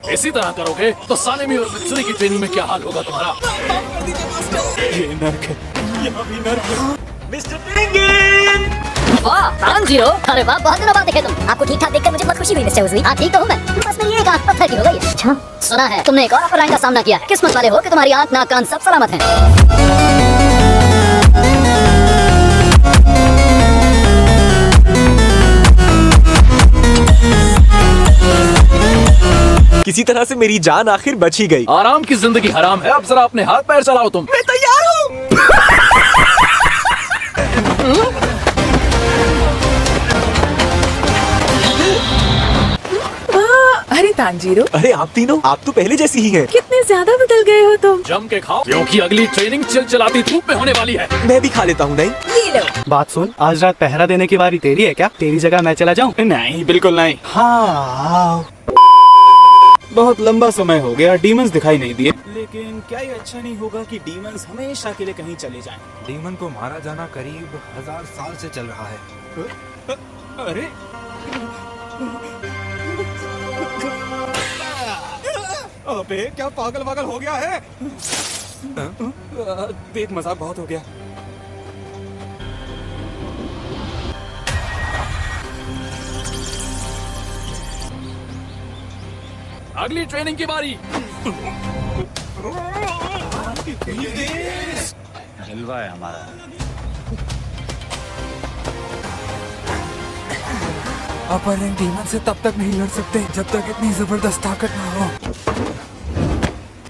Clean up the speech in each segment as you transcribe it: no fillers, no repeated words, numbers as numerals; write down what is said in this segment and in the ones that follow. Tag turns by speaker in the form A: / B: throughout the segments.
A: इसी तरह करोगे तो सानेमी और मित्सुरी की ट्रेनिंग में क्या हाल होगा तुम्हारा।
B: ये नर्क है, यहाँ भी नर्क है।
C: Mister penguin!
D: वाह तानजीरो, अरे वाह बहुत दिनों बाद देखे तुम। आपको ठीक ठाक देखकर मुझे बहुत खुशी हुई मिस्टर उज़ुई। हाँ ठीक तो हूँ मैं, बस मेरी एक आंख पत्थर की हो गई है। अच्छा सुना है तुमने एक और अपराध का सामना किया है। किस्मत वाले हो कि तुम्हारी आंख नाक कान सब सलामत हैं।
B: किसी तरह से मेरी जान आखिर बच ही गई।
A: आराम की जिंदगी हराम है, अब जरा अपने हाथ पैर चलाओ तुम।
B: मैं तैयार हूँ।
E: अरे तानजीरो,
B: अरे आप तीनों, आप तो पहले जैसी ही हैं।
E: कितने ज्यादा बदल गए हो तुम।
A: जम के खाओ क्योंकि अगली ट्रेनिंग चिलचिलाती धूप में होने वाली है।
B: मैं भी खा लेता हूँ। नहीं
E: ये लो।
F: बात सुन, आज रात पहरा देने की बारी तेरी है क्या? तेरी जगह मैं चला जाऊं?
B: नहीं, बिल्कुल नहीं।
F: हाँ बहुत लंबा समय हो गया, डीमंस दिखाई नहीं दिए। लेकिन क्या ये अच्छा नहीं होगा कि डीमंस हमेशा के लिए कहीं चले जाएं?
G: डीमन को मारा जाना करीब 1000 साल से चल रहा है।
F: अरे
B: अबे क्या पागल वागल हो गया है? देख मजाक बहुत हो गया।
A: अगली ट्रेनिंग की बारी।
G: जलवा है हमारा। अपर रैंक डीमन से तब तक नहीं लड़ सकते जब तक इतनी जबरदस्त ताकत ना हो।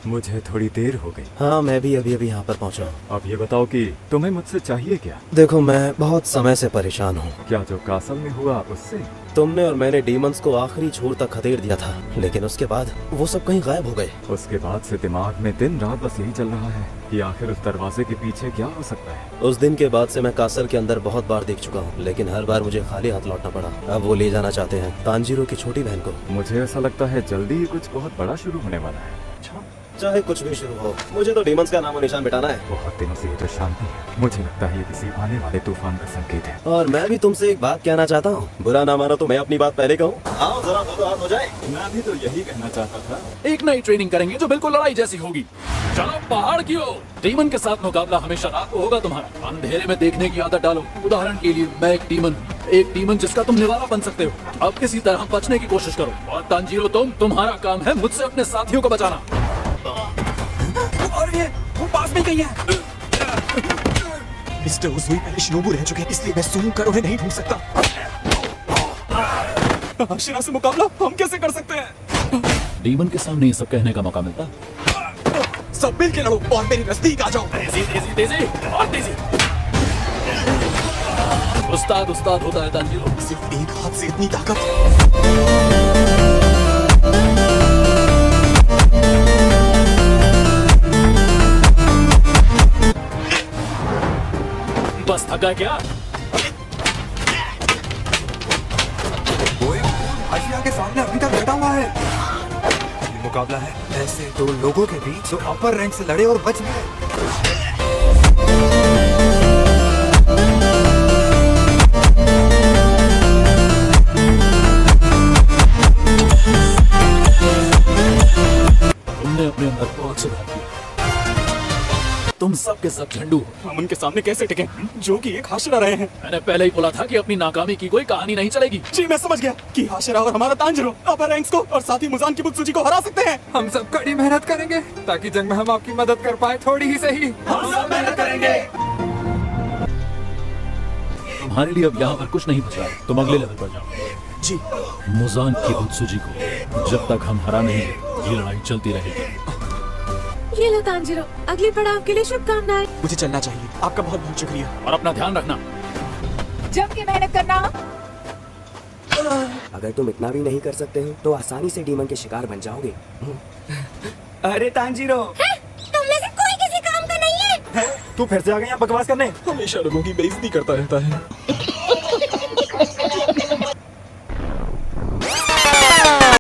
H: मुझे थोड़ी देर हो गई।
I: हाँ मैं भी अभी यहाँ पर पहुँचा।
H: अब ये बताओ कि तुम्हें मुझसे चाहिए क्या?
I: देखो मैं बहुत समय से परेशान हूँ।
H: क्या जो कासल में हुआ उससे?
I: तुमने और मैंने डीमंस को आखिरी छोर तक खदेड़ दिया था, लेकिन उसके बाद वो सब कहीं गायब हो गए।
H: उसके बाद से दिमाग में दिन रात बस यही चल रहा है कि आखिर उस दरवाजे के पीछे क्या हो सकता है।
I: उस दिन के बाद से मैं कासल के अंदर बहुत बार देख चुका हूँ, लेकिन हर बार मुझे खाली हाथ लौटना पड़ा। अब वो ले जाना चाहते हैं तानजीरो की छोटी बहन को।
H: मुझे ऐसा लगता है जल्दी ही कुछ बहुत बड़ा शुरू होने वाला है।
I: चाहे कुछ भी शुरू हो, मुझे तो डीमंस का नामो निशान मिटाना है।
H: बहुत दिनों से ये जो शांति है, मुझे लगता है ये किसी आने वाले तूफान का संकेत है।
I: और मैं भी तुमसे एक बात कहना चाहता हूँ, बुरा ना मानो तो मैं अपनी बात पहले कहूँ। आओ जरा दो हाथ हो जाए।
H: मैं भी तो यही कहना चाहता था।
A: एक नई ट्रेनिंग करेंगे जो बिल्कुल लड़ाई जैसी होगी। चलो पहाड़ की ओर। डीमन के साथ मुकाबला हमेशा रात को होगा तुम्हारा। अंधेरे में देखने की आदत डालो। उदाहरण के लिए मैं एक डीमन जिसका तुम निवाला बन सकते हो। अब किसी तरह बचने की कोशिश करो। और तानजीरो तुम्हारा काम है मुझसे अपने साथियों को बचाना।
B: और ये वो पास में कहीं है। मिस्टर उज़ुई पहले शिनोबु रह चुके हैं, इसलिए मैं सूंघ कर उन्हें नहीं ढूंढ सकता। शिरा से मुकाबला हम कैसे कर सकते हैं?
A: डीमन के सामने ये सब कहने का मौका मिलता।
B: सब मिल के लड़ो और मेरे नजदीक आ जाओ।
A: तेजी तेजी तेजी और तेजी। उस्ताद होता है तानजीरो।
B: सिर्फ एक हाथ से इतनी ताकत।
A: बस थका क्या?
G: वो एक आशिया के सामने अभी तक बैठा हुआ है। ये मुकाबला है ऐसे दो लोगों के बीच जो अपर रैंक से लड़े और बच गए।
A: तुमने अपने अंदर बहुत सुधार किया। तुम सब के सब झंडू हो।
B: हम उनके सामने कैसे टिके जो कि एक हाशिरा रहे हैं?
A: मैंने पहले ही बोला था कि अपनी नाकामी की कोई कहानी नहीं चलेगी।
B: जी मैं समझ गया कि हाशिरा और हमारा तानजीरो अपर रैंक्स को और साथ ही मुजान की बुत्सुजी को हरा सकते हैं।
G: हम सब कड़ी मेहनत करेंगे ताकि जंग में हम आपकी मदद कर पाए, थोड़ी ही सही।
B: हम सब मेहनत करेंगे।
A: तुम्हारे लिए अब यहाँ पर कुछ नहीं बचा है। तुम अगले लेवल पर जाओ।
B: जी
A: मुजान की बुत्सुजी को जब तक हम हरा नहीं ये लड़ाई चलती रहेगी।
E: ये लो तानजीरो, अगले पड़ाव के लिए शुभकामनाएं।
B: मुझे चलना चाहिए। आपका बहुत बहुत शुक्रिया।
A: और अपना ध्यान रखना।
E: जम के मेहनत करना।
I: अगर तुम इतना भी नहीं कर सकते हो तो आसानी से डीमन के शिकार बन जाओगे।
F: अरे तानजीरो,
D: तुम में से कोई किसी काम का नहीं है।
F: तू फिर से आ गया बकवास करने?
B: हमेशा लोगों की बेइज्जती करता रहता है।